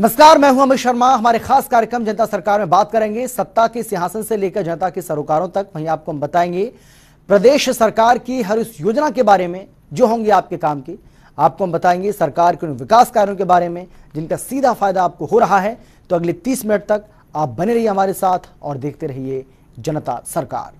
नमस्कार, मैं हूं अमित शर्मा। हमारे खास कार्यक्रम जनता सरकार में बात करेंगे सत्ता के सिंहासन से लेकर जनता के सरोकारों तक। वहीं आपको हम बताएंगे प्रदेश सरकार की हर उस योजना के बारे में जो होंगी आपके काम की। आपको हम बताएंगे सरकार के उन विकास कार्यों के बारे में जिनका सीधा फायदा आपको हो रहा है। तो अगले 30 मिनट तक आप बने रहिए हमारे साथ और देखते रहिए जनता सरकार।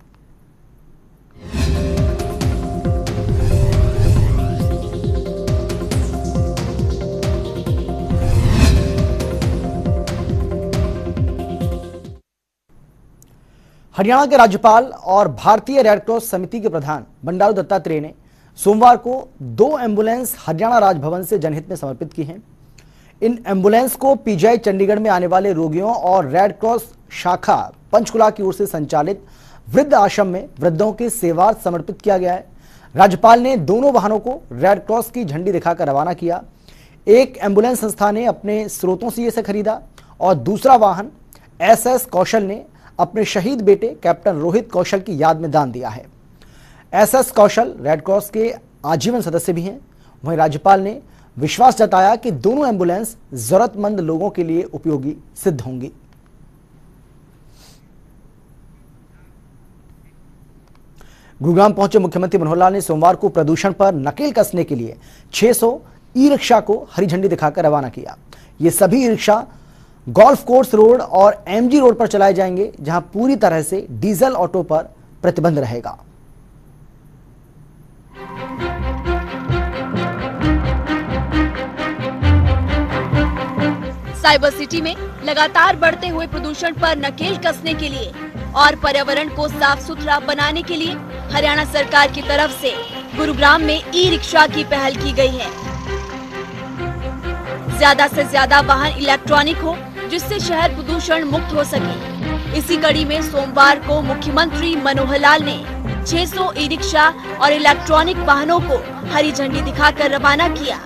हरियाणा के राज्यपाल और भारतीय रेड क्रॉस समिति के प्रधान बंडारू दत्तात्रेय ने सोमवार को 2 एम्बुलेंस हरियाणा राजभवन से जनहित में समर्पित की हैं। इन एम्बुलेंस को पीजीआई चंडीगढ़ में आने वाले रोगियों और रेड क्रॉस शाखा पंचकुला की ओर से संचालित वृद्ध आश्रम में वृद्धों के सेवार्थ समर्पित किया गया है। राज्यपाल ने दोनों वाहनों को रेड क्रॉस की झंडी दिखाकर रवाना किया। एक एम्बुलेंस संस्था ने अपने स्रोतों से इसे खरीदा और दूसरा वाहन SS कौशल ने अपने शहीद बेटे कैप्टन रोहित कौशल की याद में दान दिया है। SS कौशल रेड क्रॉस के आजीवन सदस्य भी हैं। वहीं राज्यपाल ने विश्वास जताया कि दोनों एम्बुलेंस जरूरतमंद लोगों के लिए उपयोगी सिद्ध होंगी। गुरुग्राम पहुंचे मुख्यमंत्री मनोहर लाल ने सोमवार को प्रदूषण पर नकेल कसने के लिए 600 ई-रिक्शा को हरी झंडी दिखाकर रवाना किया। ये सभी ई-रिक्शा गोल्फ कोर्स रोड और MG रोड पर चलाए जाएंगे, जहां पूरी तरह से डीजल ऑटो पर प्रतिबंध रहेगा। साइबर सिटी में लगातार बढ़ते हुए प्रदूषण पर नकेल कसने के लिए और पर्यावरण को साफ सुथरा बनाने के लिए हरियाणा सरकार की तरफ से गुरुग्राम में ई-रिक्शा की पहल की गई है। ज्यादा से ज्यादा वाहन इलेक्ट्रॉनिक हो, जिससे शहर प्रदूषण मुक्त हो सके। इसी कड़ी में सोमवार को मुख्यमंत्री मनोहर लाल ने 600 ई-रिक्शा और इलेक्ट्रॉनिक वाहनों को हरी झंडी दिखाकर रवाना किया।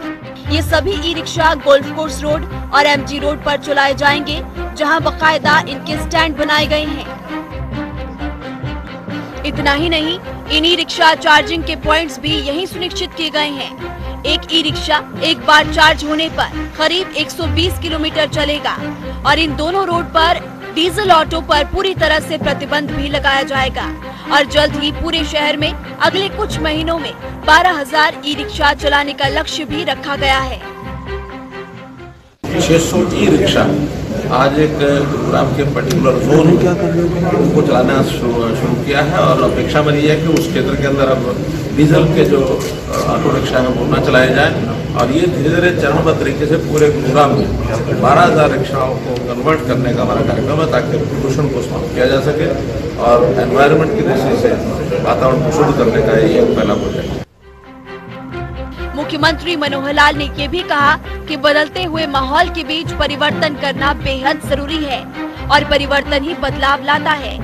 ये सभी ई-रिक्शा गोल्फ कोर्स रोड और MG रोड पर चलाए जाएंगे, जहां बाकायदा इनके स्टैंड बनाए गए हैं। इतना ही नहीं, इन ई-रिक्शा चार्जिंग के पॉइंट्स भी यहीं सुनिश्चित किए गए हैं। एक ई-रिक्शा एक बार चार्ज होने पर करीब 120 किलोमीटर चलेगा और इन दोनों रोड पर डीजल ऑटो पर पूरी तरह से प्रतिबंध भी लगाया जाएगा और जल्द ही पूरे शहर में अगले कुछ महीनों में 12,000 ई-रिक्शा चलाने का लक्ष्य भी रखा गया है। 600 ई-रिक्शा आज एक गुरुग्राम के पर्टिकुलर जोन को चलाना शुरू किया है और अपेक्षा बनी है कि उस क्षेत्र के अंदर अब डीजल के जो ऑटो रिक्शा है वो न चलाए जाएं और ये धीरे धीरे चरणबद्ध तरीके से पूरे गुरुग्राम में 12,000 रिक्शाओं को कन्वर्ट करने का हमारा कार्यक्रम है, ताकि प्रदूषण को समाप्त किया जा सके और एनवायरनमेंट की दृष्टि से वातावरण को शुद्ध करने का ये पहला प्रोजेक्ट है। मुख्यमंत्री मनोहर लाल ने ये भी कहा कि बदलते हुए माहौल के बीच परिवर्तन करना बेहद जरूरी है और परिवर्तन ही बदलाव लाता है।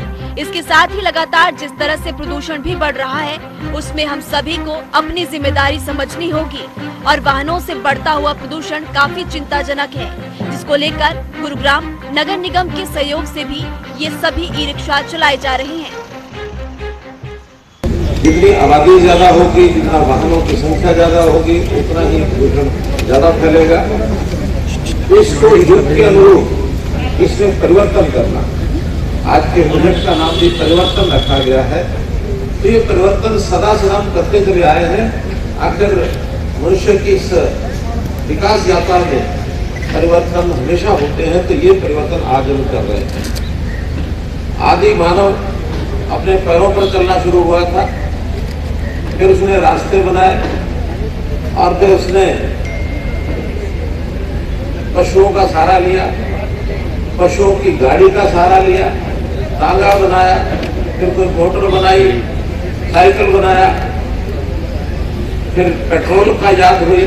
इसके साथ ही लगातार जिस तरह से प्रदूषण भी बढ़ रहा है, उसमें हम सभी को अपनी जिम्मेदारी समझनी होगी और वाहनों से बढ़ता हुआ प्रदूषण काफी चिंताजनक है, जिसको लेकर गुरुग्राम नगर निगम के सहयोग से भी ये सभी ई-रिक्शा चलाए जा रहे हैं। जितनी आबादी ज्यादा होगी, जितना वाहनों की संख्या ज्यादा होगी, उतना ही प्रदूषण ज्यादा फैलेगा। इसको युग के अनुरूप इसमें परिवर्तन करना, आज के प्रोजेक्ट का नाम भी परिवर्तन रखा गया है। तो ये परिवर्तन सदा से हम करते चले आए हैं। आखिर मनुष्य की इस विकास यात्रा में परिवर्तन हमेशा होते हैं, तो ये परिवर्तन आज हम कर रहे हैं। आदि मानव अपने पैरों पर चलना शुरू हुआ था, फिर उसने रास्ते बनाए और फिर उसने पशुओं का सहारा लिया, पशुओं की गाड़ी का सहारा लिया, तांगा बनाया, फिर कोई मोटर बनाई, साइकिल बनाया, फिर पेट्रोल का इजाद हुई।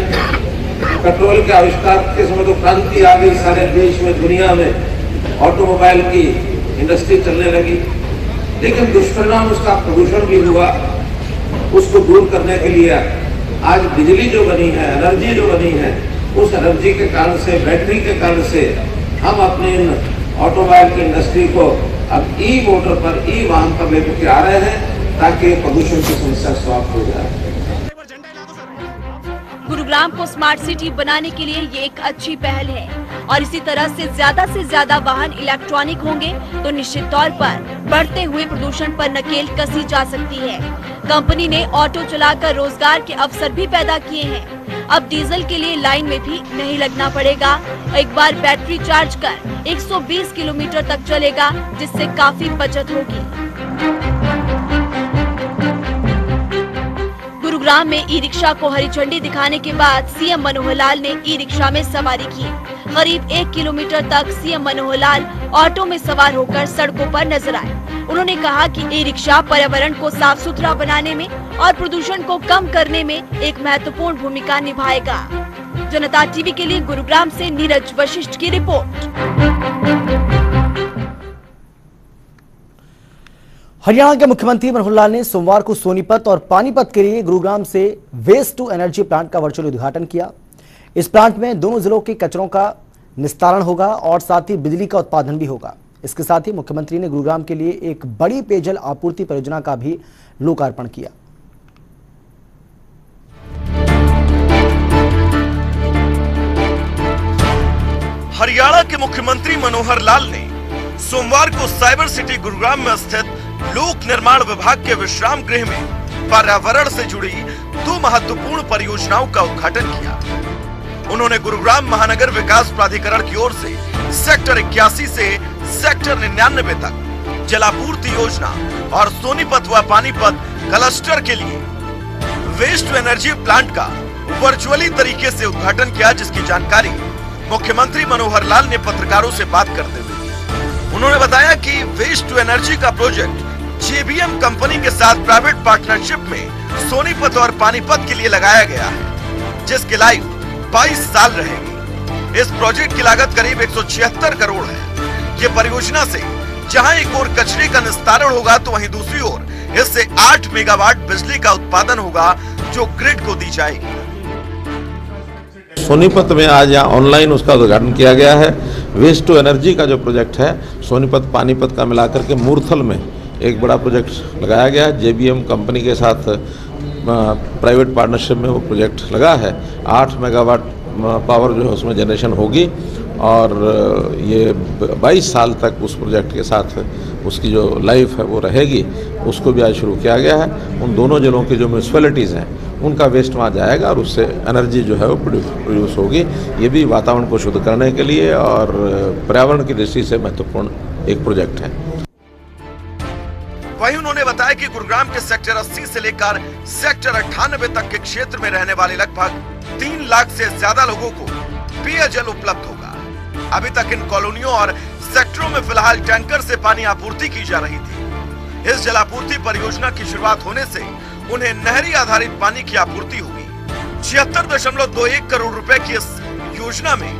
पेट्रोल के आविष्कार के समय तो क्रांति आ गई, सारे देश में दुनिया में ऑटोमोबाइल की इंडस्ट्री चलने लगी। लेकिन दुष्परिणाम उसका प्रदूषण भी हुआ। उसको दूर करने के लिए आज बिजली जो बनी है, एनर्जी जो बनी है, उस एनर्जी के कारण से, बैटरी के कारण से हम अपने इन ऑटोमोबाइल की इंडस्ट्री को अब ई मोटर पर, ई वाहन पर लेकर के आ रहे हैं, ताकि प्रदूषण की समस्या समाप्त हो जाए। गुरुग्राम को स्मार्ट सिटी बनाने के लिए ये एक अच्छी पहल है। और इसी तरह से ज्यादा वाहन इलेक्ट्रॉनिक होंगे तो निश्चित तौर पर बढ़ते हुए प्रदूषण पर नकेल कसी जा सकती है। कंपनी ने ऑटो चलाकर रोजगार के अवसर भी पैदा किए हैं। अब डीजल के लिए लाइन में भी नहीं लगना पड़ेगा। एक बार बैटरी चार्ज कर 120 किलोमीटर तक चलेगा, जिससे काफी बचत होगी। गुरुग्राम में ई रिक्शा को हरी झंडी दिखाने के बाद सीएम मनोहर लाल ने ई रिक्शा में सवारी की। करीब 1 किलोमीटर तक सीएम मनोहर लाल ऑटो में सवार होकर सड़कों पर नजर आए। उन्होंने कहा कि ई रिक्शा पर्यावरण को साफ सुथरा बनाने में और प्रदूषण को कम करने में एक महत्वपूर्ण भूमिका निभाएगा। जनता टीवी के लिए गुरुग्राम से नीरज वशिष्ठ की रिपोर्ट। हरियाणा के मुख्यमंत्री मनोहर लाल ने सोमवार को सोनीपत और पानीपत के लिए गुरुग्राम से वेस्ट टू एनर्जी प्लांट का वर्चुअल उद्घाटन किया। इस प्लांट में दोनों जिलों के कचरों का निस्तारण होगा और साथ ही बिजली का उत्पादन भी होगा। इसके साथ ही मुख्यमंत्री ने गुरुग्राम के लिए एक बड़ी पेयजल आपूर्ति परियोजना का भी लोकार्पण किया। हरियाणा के मुख्यमंत्री मनोहर लाल ने सोमवार को साइबर सिटी गुरुग्राम में स्थित लोक निर्माण विभाग के विश्राम गृह में पर्यावरण से जुड़ी 2 महत्वपूर्ण परियोजनाओं का उद्घाटन किया। उन्होंने गुरुग्राम महानगर विकास प्राधिकरण की ओर से सेक्टर 81 से सेक्टर 99 तक जलापूर्ति योजना और सोनीपत व पानीपत क्लस्टर के लिए वेस्ट टू एनर्जी प्लांट का वर्चुअली तरीके से उद्घाटन किया, जिसकी जानकारी मुख्यमंत्री मनोहर लाल ने पत्रकारों से बात करते हुए उन्होंने बताया कि वेस्ट टू एनर्जी का प्रोजेक्ट जेबीएम कंपनी के साथ प्राइवेट पार्टनरशिप में सोनीपत और पानीपत के लिए लगाया गया है, जिसकी लाइफ 22 साल रहेगी। इस प्रोजेक्ट की लागत करीब 176 करोड़ है। ये परियोजना से जहां एक ओर कचरे का निस्तारण होगा तो वहीं दूसरी ओर इससे 8 मेगावाट बिजली का उत्पादन होगा, जो ग्रिड को दी जाएगी। सोनीपत में आज यहाँ ऑनलाइन उसका उद्घाटन किया गया है। वेस्ट टू एनर्जी का जो प्रोजेक्ट है सोनीपत पानीपत का मिलाकर के मूर्थल में एक बड़ा प्रोजेक्ट लगाया गया है। जेबीएम कंपनी के साथ प्राइवेट पार्टनरशिप में वो प्रोजेक्ट लगा है। 8 मेगावाट पावर जो है उसमें जनरेशन होगी और ये 22 साल तक उस प्रोजेक्ट के साथ उसकी जो लाइफ है वो रहेगी। उसको भी आज शुरू किया गया है। उन दोनों जिलों की जो म्यूनसिपैलिटीज़ हैं उनका वेस्ट वहाँ जाएगा और उससे एनर्जी जो है वो प्रोड्यूस होगी। ये भी वातावरण को शुद्ध करने के लिए और पर्यावरण की दृष्टि से महत्वपूर्ण एक प्रोजेक्ट है। वहीं उन्होंने बताया कि गुरुग्राम के सेक्टर 80 से लेकर सेक्टर 98 तक के क्षेत्र में रहने वाले लगभग 3 लाख से ज्यादा लोगों को पेयजल उपलब्ध होगा। अभी तक इन कॉलोनियों और सेक्टरों में फिलहाल टैंकर से पानी आपूर्ति की जा रही थी। इस जलापूर्ति परियोजना की शुरुआत होने से उन्हें नहरी आधारित पानी की आपूर्ति होगी। 76.21 करोड़ रुपए की इस योजना में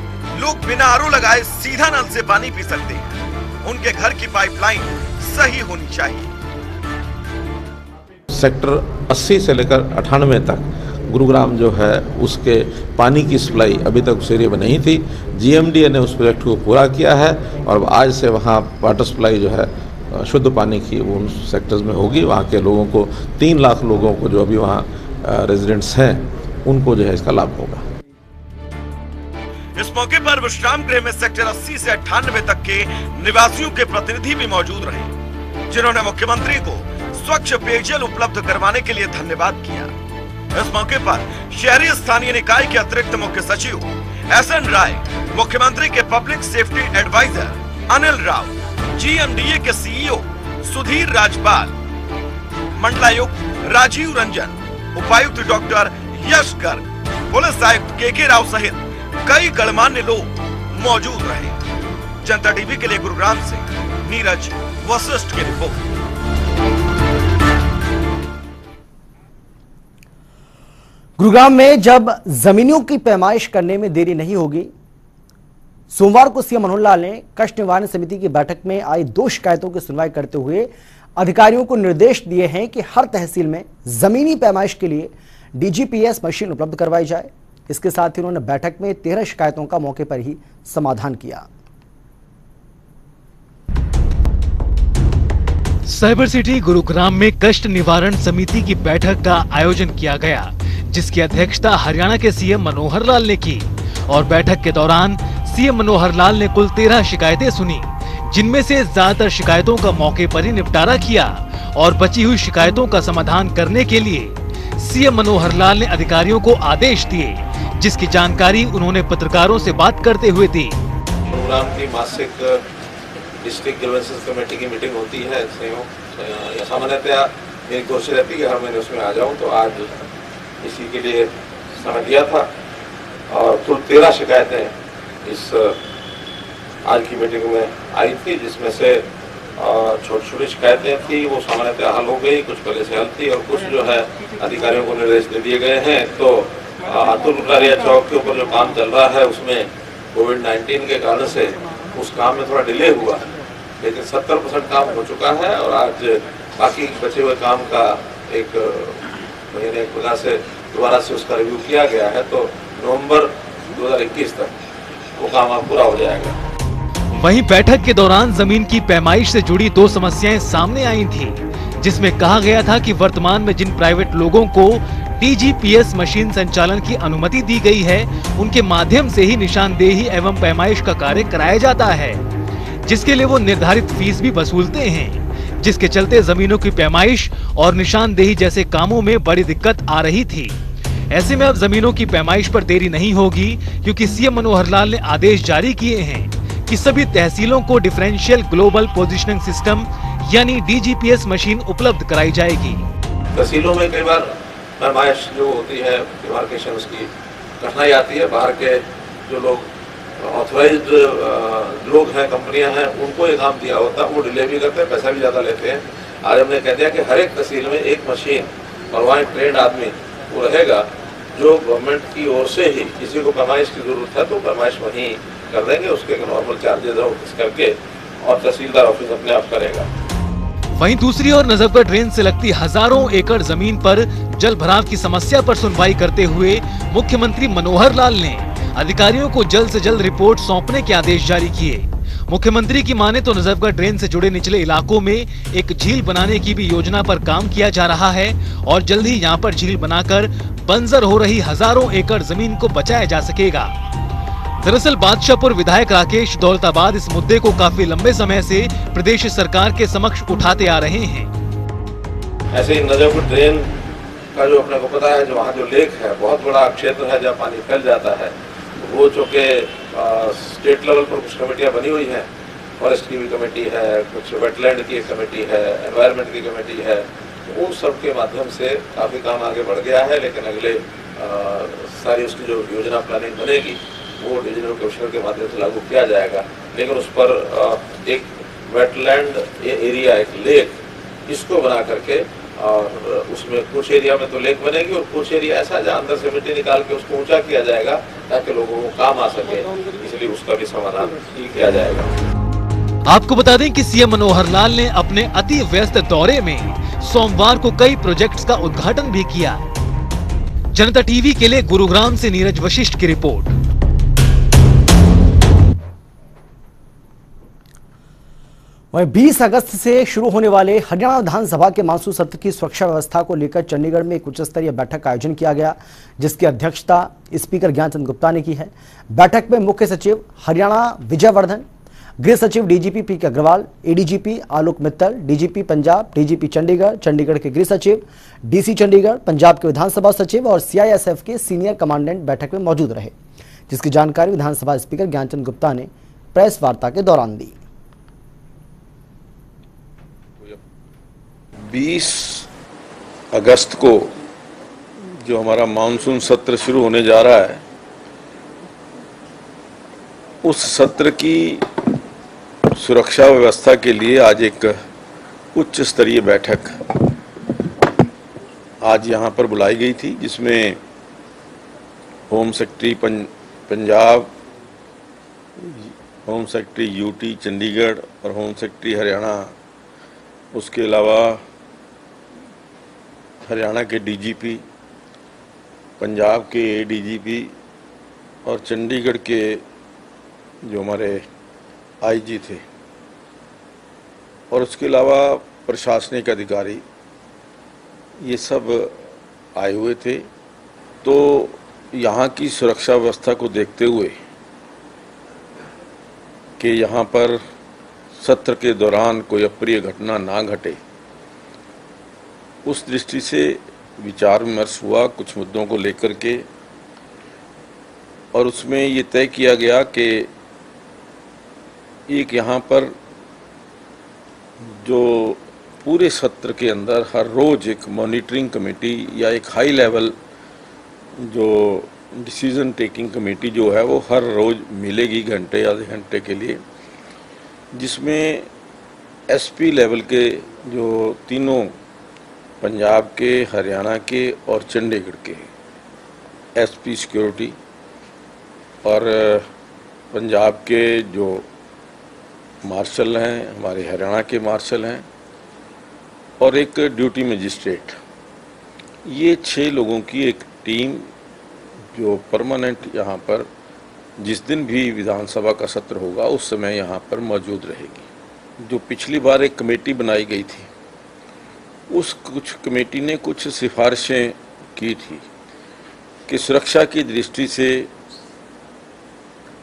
लोग बिना आरओ लगाए सीधा नल से पानी पी सकते हैं। उनके घर की पाइपलाइन सही होनी चाहिए। सेक्टर 80 से लेकर 98 तक गुरुग्राम जो है उसके पानी की सप्लाई अभी तक उस एरिया में नहीं थी। जीएमडीए ने उस प्रोजेक्ट को पूरा किया है और आज से वहाँ वाटर सप्लाई जो है शुद्ध पानी की उन सेक्टर्स में होगी। वहाँ के लोगों को 3 लाख लोगों को जो अभी वहाँ रेजिडेंट्स हैं उनको जो है इसका लाभ होगा। इस मौके पर विश्राम गृह में सेक्टर 80 से 98 तक के निवासियों के प्रतिनिधि भी मौजूद रहे, जिन्होंने मुख्यमंत्री को स्वच्छ पेयजल उपलब्ध करवाने के लिए धन्यवाद किया। इस मौके पर शहरी स्थानीय निकाय के अतिरिक्त मुख्य सचिव SN राय, मुख्यमंत्री के public safety adviser Anil Rao, GMDA के CEO सुधीर राजपाल, मंडलायुक्त राजीव रंजन, उपायुक्त डॉक्टर यश गर्ग, पुलिस आयुक्त KK राव सहित कई गणमान्य लोग मौजूद रहे। जनता टीवी के लिए गुरुग्राम से नीरज वशिष्ठ की रिपोर्ट। गुरुग्राम में जब जमीनियों की पैमाइश करने में देरी नहीं होगी, सोमवार को सीएम मनोहर लाल ने कष्ट निवारण समिति की बैठक में आई 2 शिकायतों की सुनवाई करते हुए अधिकारियों को निर्देश दिए हैं कि हर तहसील में जमीनी पैमाइश के लिए DGPS मशीन उपलब्ध करवाई जाए। इसके साथ ही उन्होंने बैठक में 13 शिकायतों का मौके पर ही समाधान किया। साइबर सिटी गुरुग्राम में कष्ट निवारण समिति की बैठक का आयोजन किया गया, जिसकी अध्यक्षता हरियाणा के सीएम मनोहर लाल ने की और बैठक के दौरान सीएम मनोहर लाल ने कुल 13 शिकायतें सुनी, जिनमें से ज्यादातर शिकायतों का मौके पर ही निपटारा किया और बची हुई शिकायतों का समाधान करने के लिए सीएम मनोहर लाल ने अधिकारियों को आदेश दिए, जिसकी जानकारी उन्होंने पत्रकारों से बात करते हुए दी। गुरुग्राम की मासिक डिस्ट्रिक्ट ग्रीवेंसेस कमेटी की मीटिंग होती है, सामान्यतः मेरी कोशिश रहती है कि हर महीने उसमें आ जाऊं, तो आज इसी के लिए समय दिया था और कुल 13 शिकायतें इस आज की मीटिंग में आई थी, जिसमें से छोटी छोटी शिकायतें थी वो सामान्यतः हल हो गई, कुछ पहले से हल थी और कुछ जो है अधिकारियों को निर्देश दे दिए गए हैं। तो अतुल गुटारिया चौक के ऊपर जो काम चल रहा है उसमें कोविड-19 के कारण से उस काम में थोड़ा डिले हुआ है, लेकिन 70% काम हो चुका है और आज बाकी बचे हुए काम का एक महीने एक प्रकार से दोबारा से उसका रिव्यू किया गया है, तो नवंबर 2021 तक वो काम पूरा हो जाएगा। वहीं बैठक के दौरान जमीन की पैमाइश से जुड़ी 2 समस्याएं सामने आई थी, जिसमें कहा गया था कि वर्तमान में जिन प्राइवेट लोगों को DGPS मशीन संचालन की अनुमति दी गई है, उनके माध्यम से ही निशानदेही एवं पैमाइश का कार्य कराया जाता है, जिसके लिए वो निर्धारित फीस भी वसूलते हैं, जिसके चलते जमीनों की पैमाइश और निशानदेही जैसे कामों में बड़ी दिक्कत आ रही थी। ऐसे में अब जमीनों की पैमाइश पर देरी नहीं होगी, क्योंकि सीएम मनोहर लाल ने आदेश जारी किए हैं कि सभी तहसीलों को डिफरेंशियल ग्लोबल पोजिशनिंग सिस्टम यानी DGPS मशीन उपलब्ध कराई जाएगी। तहसीलों में कई बार पैमाइश जो होती है, डिमार्केशन, उसकी कठिनाई आती है। बाहर के जो लोग ऑथराइज्ड लोग हैं, कंपनियां हैं, उनको ये काम दिया होता है, वो डिले भी करते हैं, पैसा भी ज़्यादा लेते हैं। आज हमने कह दिया कि हर एक तहसील में एक मशीन और वहाँ एक ट्रेंड आदमी वो रहेगा, जो गवर्नमेंट की ओर से ही किसी को पैमाइश की जरूरत है तो पैमाइश वहीं कर देंगे, उसके नॉर्मल चार्जेस करके और तहसीलदार ऑफिस अपने आप करेगा। वहीं दूसरी ओर नजफगढ़ ड्रेन से लगती हजारों एकड़ जमीन पर जल भराव की समस्या पर सुनवाई करते हुए मुख्यमंत्री मनोहर लाल ने अधिकारियों को जल्द से जल्द रिपोर्ट सौंपने के आदेश जारी किए। मुख्यमंत्री की माने तो नजफगढ़ ड्रेन से जुड़े निचले इलाकों में एक झील बनाने की भी योजना पर काम किया जा रहा है और जल्द ही यहाँ पर झील बनाकर बंजर हो रही हजारों एकड़ जमीन को बचाया जा सकेगा। दरअसल बादशाहपुर विधायक राकेश दौलताबाद इस मुद्दे को काफी लंबे समय से प्रदेश सरकार के समक्ष उठाते आ रहे हैं। ऐसे ही नजफगढ़ ड्रेन का जो अपने को पता है, जो वहाँ जो लेक है, बहुत बड़ा क्षेत्र है जहाँ पानी फैल जाता है, वो चूँकि स्टेट लेवल पर कुछ कमेटियाँ बनी हुई हैं, फॉरेस्ट की भी कमेटी है, कुछ वेटलैंड की एक कमेटी है, एनवायरनमेंट की कमेटी है, उन सब के माध्यम से काफ़ी काम आगे बढ़ गया है। लेकिन अगले सारी उसकी जो योजना प्लानिंग बनेगी वो डिविजनल कमिश्नर के माध्यम से लागू किया जाएगा। लेकिन उस पर एक वेटलैंड एरिया, एक लेक, इसको बना करके और उसमें कुछ एरिया में तो लेक बनेगी और कुछ एरिया ऐसा जहाँ अंदर से मिट्टी निकाल के उसको ऊंचा किया जाएगा ताकि लोगों को काम आ सके, इसलिए उसका भी समाधान किया जाएगा। आपको बता दें कि सीएम मनोहर लाल ने अपने अति व्यस्त दौरे में सोमवार को कई प्रोजेक्ट्स का उद्घाटन भी किया। जनता टीवी के लिए गुरुग्राम से नीरज वशिष्ठ की रिपोर्ट। वहीं 20 अगस्त से शुरू होने वाले हरियाणा विधानसभा के मानसून सत्र की सुरक्षा व्यवस्था को लेकर चंडीगढ़ में एक उच्च स्तरीय बैठक का आयोजन किया गया, जिसकी अध्यक्षता स्पीकर ज्ञानचंद गुप्ता ने की है। बैठक में मुख्य सचिव हरियाणा विजय वर्धन, गृह सचिव DGP PK Agarwal, ADGP Alok Mittal, DGP Punjab, DGP Chandigarh, Chandigarh के गृह सचिव, DC चंडीगढ़, पंजाब के विधानसभा सचिव और CISF के सीनियर कमांडेंट बैठक में मौजूद रहे, जिसकी जानकारी विधानसभा स्पीकर ज्ञानचंद गुप्ता ने प्रेस वार्ता के दौरान दी। 20 अगस्त को जो हमारा मानसून सत्र शुरू होने जा रहा है, उस सत्र की सुरक्षा व्यवस्था के लिए आज एक उच्च स्तरीय बैठक आज यहाँ पर बुलाई गई थी, जिसमें home secretary Punjab, home secretary UT Chandigarh और होम सेक्रेटरी हरियाणा, उसके अलावा हरियाणा के DGP, पंजाब के ADGP और चंडीगढ़ के जो हमारे IG थे और उसके अलावा प्रशासनिक अधिकारी, ये सब आए हुए थे। तो यहाँ की सुरक्षा व्यवस्था को देखते हुए कि यहाँ पर सत्र के दौरान कोई अप्रिय घटना ना घटे, उस दृष्टि से विचार विमर्श हुआ कुछ मुद्दों को लेकर के, और उसमें ये तय किया गया कि एक यहाँ पर जो पूरे सत्र के अंदर हर रोज एक मॉनिटरिंग कमेटी या एक हाई लेवल जो डिसीजन टेकिंग कमेटी जो है वो हर रोज मिलेगी घंटे आधे घंटे के लिए, जिसमें एसपी लेवल के जो तीनों पंजाब के, हरियाणा के और चंडीगढ़ के एसपी सिक्योरिटी और पंजाब के जो मार्शल हैं, हमारे हरियाणा के मार्शल हैं और एक ड्यूटी मजिस्ट्रेट, ये 6 लोगों की एक टीम जो परमानेंट यहाँ पर जिस दिन भी विधानसभा का सत्र होगा उस समय यहाँ पर मौजूद रहेगी। जो पिछली बार एक कमेटी बनाई गई थी, उस कुछ कमेटी ने कुछ सिफारिशें की थी कि सुरक्षा की दृष्टि से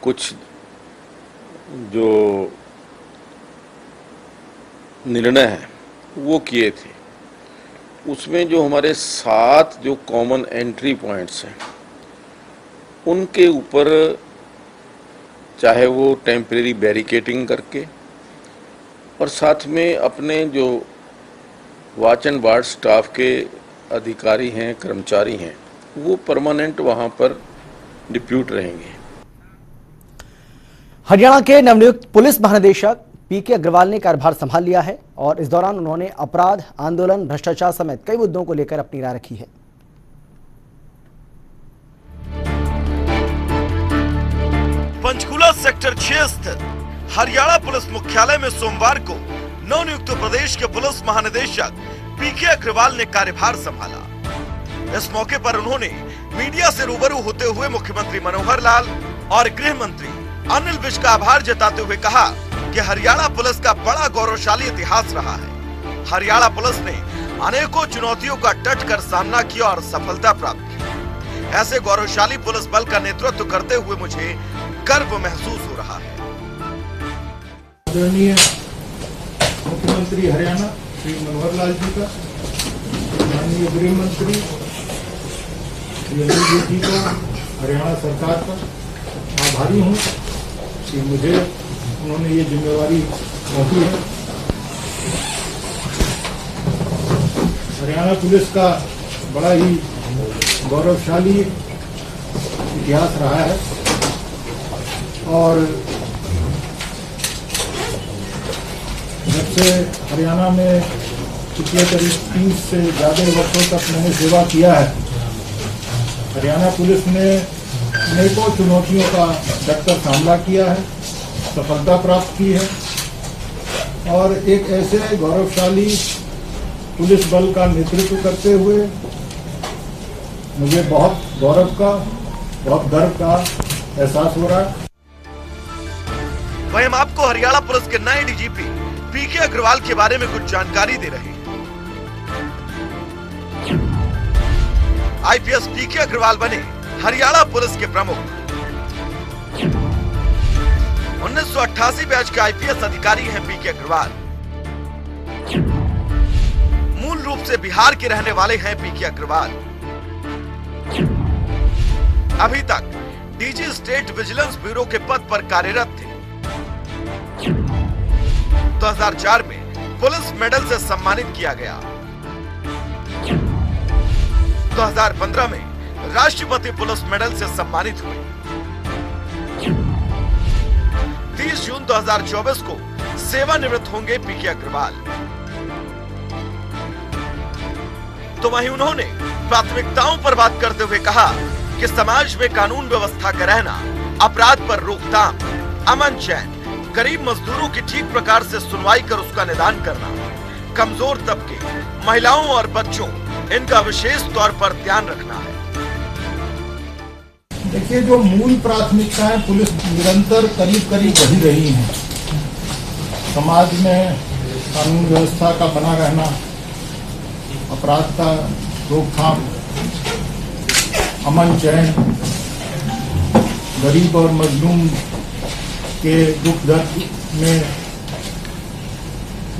कुछ जो निर्णय हैं वो किए थे। उसमें जो हमारे 7 जो कॉमन एंट्री पॉइंट्स हैं उनके ऊपर चाहे वो टेम्परेरी बैरिकेडिंग करके और साथ में अपने जो वॉच एंड वार्ड स्टाफ के अधिकारी हैं, कर्मचारी हैं, वो परमानेंट वहां पर डिप्यूट रहेंगे। हरियाणा के नवनियुक्त पुलिस महानिदेशक पीके अग्रवाल ने कार्यभार संभाल लिया है और इस दौरान उन्होंने अपराध, आंदोलन, भ्रष्टाचार समेत कई मुद्दों को लेकर अपनी राय रखी है। पंचकूला सेक्टर 6 स्थित हरियाणा पुलिस मुख्यालय में सोमवार को नवनियुक्त प्रदेश के पुलिस महानिदेशक पीके अग्रवाल ने कार्यभार संभाला। इस मौके पर उन्होंने मीडिया से रूबरू होते हुए मुख्यमंत्री मनोहर लाल और गृह मंत्री अनिल विज का आभार जताते हुए कहा कि हरियाणा पुलिस का बड़ा गौरवशाली इतिहास रहा है। हरियाणा पुलिस ने अनेकों चुनौतियों का डट कर सामना किया और सफलता प्राप्त की। ऐसे गौरवशाली पुलिस बल का नेतृत्व करते हुए मुझे गर्व महसूस हो रहा है। आदरणीय मुख्यमंत्री हरियाणा श्री मनोहर लाल जी का, माननीय गृह मंत्री श्री अनिल जी को, हरियाणा सरकार का आभारी हूँ कि मुझे उन्होंने ये जिम्मेवारी सौंपी है। हरियाणा पुलिस का बड़ा ही गौरवशाली इतिहास रहा है और जब से हरियाणा में पिछले करीब 30 से ज़्यादा वर्षों तक मैंने सेवा किया है, हरियाणा पुलिस ने अनेकों चुनौतियों का डटकर सामना किया है, सफलता प्राप्त की है और एक ऐसे गौरवशाली पुलिस बल का नेतृत्व करते हुए मुझे बहुत गौरव का, बहुत गर्व का एहसास हो रहा है। वहीं हम आपको हरियाणा पुलिस के नए डीजीपी पीके अग्रवाल के बारे में कुछ जानकारी दे रहे हैं। आईपीएस पीके अग्रवाल बने हरियाणा पुलिस के प्रमुख। 1988 बैच के आईपीएस अधिकारी हैं पीके अग्रवाल। मूल रूप से बिहार के रहने वाले हैं पीके अग्रवाल। अभी तक डीजी स्टेट विजिलेंस ब्यूरो के पद पर कार्यरत थे। 2004 में पुलिस मेडल से सम्मानित किया गया। 2015 में राष्ट्रपति पुलिस मेडल से सम्मानित हुए। 30 जून 2024 को सेवानिवृत्त होंगे पीके अग्रवाल। तो वहीं उन्होंने प्राथमिकताओं पर बात करते हुए कहा कि समाज में कानून व्यवस्था का रहना, अपराध पर रोकथाम, अमन चैन, गरीब मजदूरों की ठीक प्रकार से सुनवाई कर उसका निदान करना, कमजोर तबके, महिलाओं और बच्चों, इनका विशेष तौर पर ध्यान रखना है। देखिए, जो मूल प्राथमिकताएं पुलिस निरंतर करीब करीब बढ़ी रही हैं, समाज में कानून व्यवस्था का बना रहना, अपराध का रोकथाम, अमन चैन, गरीब और मजलूम के दुख दर्द में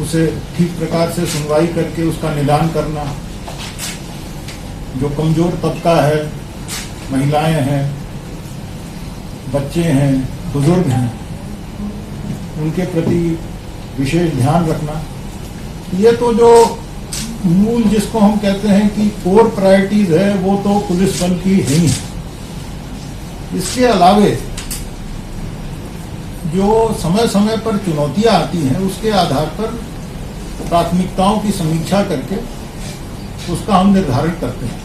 उसे ठीक प्रकार से सुनवाई करके उसका निदान करना, जो कमजोर तबका है, महिलाएं हैं, बच्चे हैं, बुजुर्ग हैं, उनके प्रति विशेष ध्यान रखना, ये तो जो मूल जिसको हम कहते हैं कि कोर प्रायोरिटीज है वो तो पुलिस बल की है ही। इसके अलावे जो समय समय पर चुनौतियां आती हैं उसके आधार पर प्राथमिकताओं की समीक्षा करके उसका हम निर्धारण करते हैं।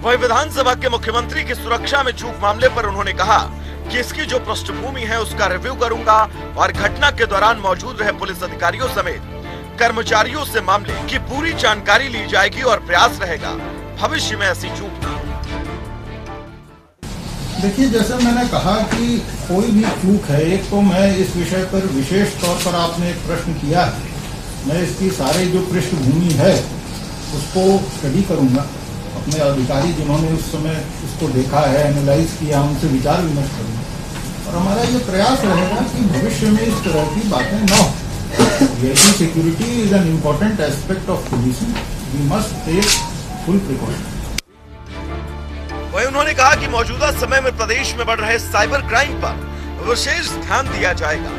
वहीं विधानसभा के मुख्यमंत्री की सुरक्षा में चूक मामले पर उन्होंने कहा कि इसकी जो पृष्ठभूमि है उसका रिव्यू करूंगा और घटना के दौरान मौजूद रहे पुलिस अधिकारियों समेत कर्मचारियों से मामले की पूरी जानकारी ली जाएगी और प्रयास रहेगा भविष्य में ऐसी चूक न हो। देखिए, जैसे मैंने कहा कि कोई भी चूक है, एक तो मैं इस विषय पर विशेष तौर पर आपने एक प्रश्न किया है, मैं इसकी सारे जो पृष्ठभूमि है उसको स्टडी करूंगा। अपने अधिकारी जिन्होंने उस समय इसको देखा है, एनालाइज किया, उनसे विचार विमर्श करूंगा और हमारा ये प्रयास रहेगा कि भविष्य में इस तरह की बातें न हो। Security is an important aspect of policing, we must take full precaution. वहीं उन्होंने कहा कि मौजूदा समय में प्रदेश में बढ़ रहे साइबर क्राइम पर विशेष ध्यान दिया जाएगा।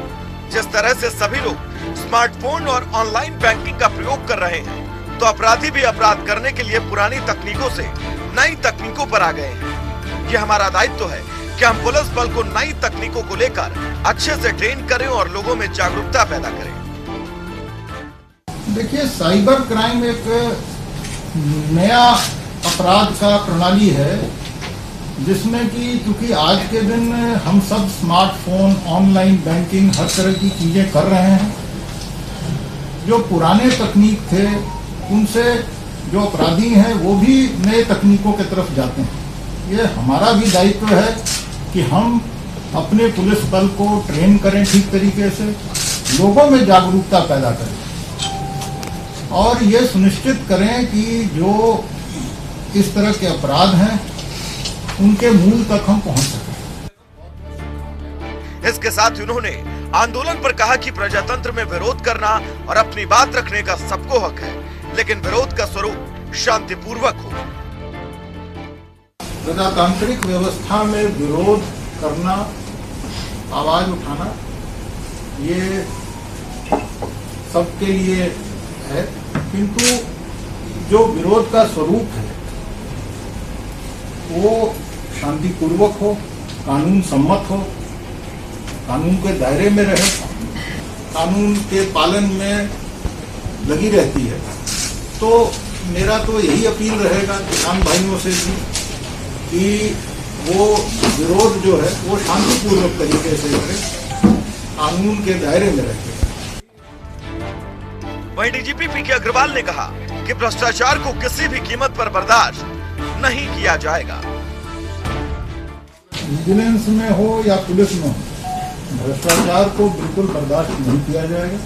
जिस तरह से सभी लोग स्मार्टफोन और ऑनलाइन बैंकिंग का प्रयोग कर रहे हैं, तो अपराधी भी अपराध करने के लिए पुरानी तकनीकों से नई तकनीकों पर आ गए हैं। ये हमारा दायित्व है कि हम पुलिस बल को नई तकनीकों को लेकर अच्छे से ट्रेन करें और लोगों में जागरूकता पैदा करें। देखिए, साइबर क्राइम एक नया अपराध का प्रणाली है जिसमें कि चूंकि आज के दिन हम सब स्मार्टफोन, ऑनलाइन बैंकिंग, हर तरह की चीजें कर रहे हैं, जो पुराने तकनीक थे उनसे जो अपराधी हैं वो भी नए तकनीकों की तरफ जाते हैं। ये हमारा भी दायित्व है कि हम अपने पुलिस बल को ट्रेन करें ठीक तरीके से, लोगों में जागरूकता पैदा करें और ये सुनिश्चित करें कि जो इस तरह के अपराध हैं उनके मूल तक हम पहुंच सकें। इसके साथ उन्होंने आंदोलन पर कहा कि प्रजातंत्र में विरोध करना और अपनी बात रखने का सबको हक है, लेकिन विरोध का स्वरूप शांतिपूर्वक हो। प्रजातांत्रिक व्यवस्था में विरोध करना, आवाज उठाना, ये सबके लिए है, किंतु जो विरोध का स्वरूप है वो शांतिपूर्वक हो, कानून सम्मत हो, कानून के दायरे में रहे, कानून के पालन में लगी रहती है। तो मेरा तो यही अपील रहेगा किसान भाइयों से कि वो विरोध जो है वो शांतिपूर्वक तरीके से करे, कानून के दायरे में रहे। वहीं डीजीपी पीके अग्रवाल ने कहा कि भ्रष्टाचार को किसी भी कीमत पर बर्दाश्त नहीं किया जाएगा। विजिलेंस में हो या पुलिस में हो, भ्रष्टाचार को बिल्कुल बर्दाश्त नहीं किया जाएगा।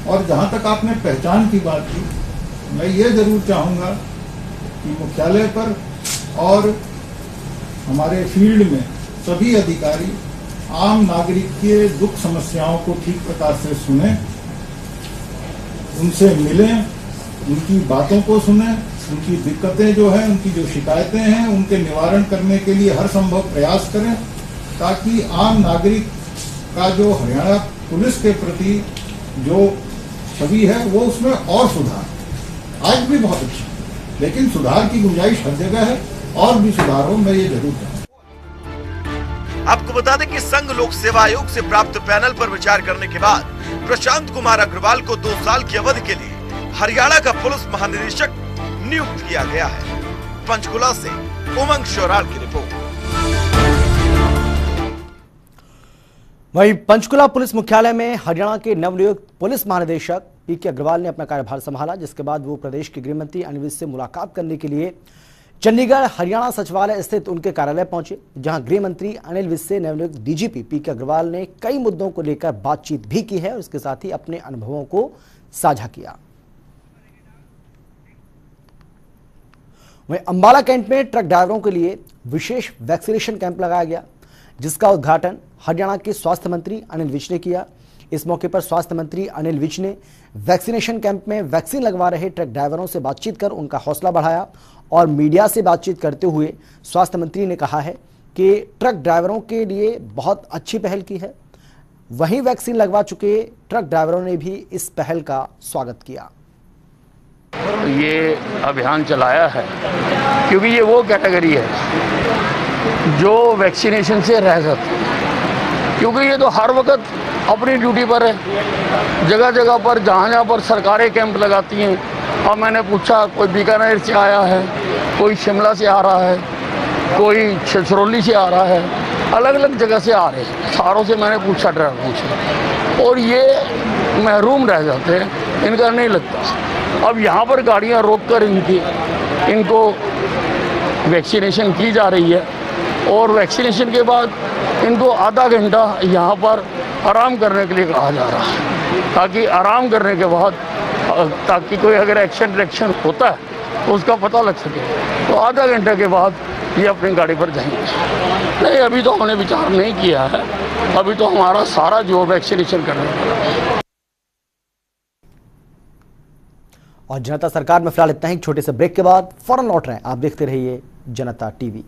और जहां तक आपने पहचान की बात की, मैं ये जरूर चाहूंगा कि मुख्यालय पर और हमारे फील्ड में सभी अधिकारी आम नागरिक के दुख समस्याओं को ठीक प्रकार से सुने, उनसे मिलें, उनकी बातों को सुने, उनकी दिक्कतें जो है, उनकी जो शिकायतें हैं, उनके निवारण करने के लिए हर संभव प्रयास करें, ताकि आम नागरिक का जो हरियाणा पुलिस के प्रति जो छवि है वो उसमें और सुधार। आज भी बहुत अच्छा, लेकिन सुधार की गुंजाइश हर जगह है, और भी सुधार हो, मैं ये जरूर चाहूँगा। आपको बता दें कि संघ लोक सेवा आयोग से प्राप्त पैनल पर विचार करने के बाद प्रशांत कुमार अग्रवाल को 2 साल की अवधि के लिए हरियाणा का पुलिस महानिदेशक नियुक्त किया गया है। पंचकुला से उमंग शोराल की रिपोर्ट। वहीं पंचकुला पुलिस मुख्यालय में हरियाणा के नवनियुक्त पुलिस महानिदेशक पीके अग्रवाल ने अपना कार्यभार संभाला, जिसके बाद वो प्रदेश के गृह मंत्री अनिल विज से मुलाकात करने के लिए चंडीगढ़ हरियाणा सचिवालय स्थित उनके कार्यालय पहुंचे, जहां गृह मंत्री अनिल विज से नवनियुक्त डीजीपी पीके अग्रवाल ने कई मुद्दों को लेकर बातचीत भी की है और इसके साथ ही अपने अनुभवों को साझा किया। वहीं अंबाला कैंट में ट्रक ड्राइवरों के लिए विशेष वैक्सीनेशन कैंप लगाया गया, जिसका उद्घाटन हरियाणा के स्वास्थ्य मंत्री अनिल विज ने किया। इस मौके पर स्वास्थ्य मंत्री अनिल विज ने वैक्सीनेशन कैंप में वैक्सीन लगवा रहे ट्रक ड्राइवरों से बातचीत कर उनका हौसला बढ़ाया और मीडिया से बातचीत करते हुए स्वास्थ्य मंत्री ने कहा है कि ट्रक ड्राइवरों के लिए बहुत अच्छी पहल की है। वहीं वैक्सीन लगवा चुके ट्रक ड्राइवरों ने भी इस पहल का स्वागत किया। ये अभियान चलाया है क्योंकि ये वो कैटेगरी है जो वैक्सीनेशन से रह सकती है, क्योंकि ये तो हर वक्त अपनी ड्यूटी पर है, जगह जगह पर जहाँ पर सरकारें कैंप लगाती हैं। अब मैंने पूछा, कोई बीकानेर से आया है, कोई शिमला से आ रहा है, कोई छछरौली से आ रहा है, अलग अलग जगह से आ रहे हैं। सारों से मैंने पूछा, ड्राइवरों से, और ये महरूम रह जाते हैं, इनका नहीं लगता। अब यहाँ पर गाड़ियाँ रोक कर इनको वैक्सीनेशन की जा रही है और वैक्सीनेशन के बाद इनको आधा घंटा यहाँ पर आराम करने के लिए कहा जा रहा है, ताकि आराम करने के बाद ताकि कोई अगर एक्शन होता है तो उसका पता लग सके। तो आधा घंटे के बाद ये अपनी गाड़ी पर जाएंगे। नहीं, अभी तो हमने विचार नहीं किया है, अभी तो हमारा सारा जो वैक्सीनेशन करने वाला है। और जनता सरकार में फिलहाल इतना ही। छोटे से ब्रेक के बाद फौरन लौट रहे हैं। आप देखते रहिए जनता टीवी।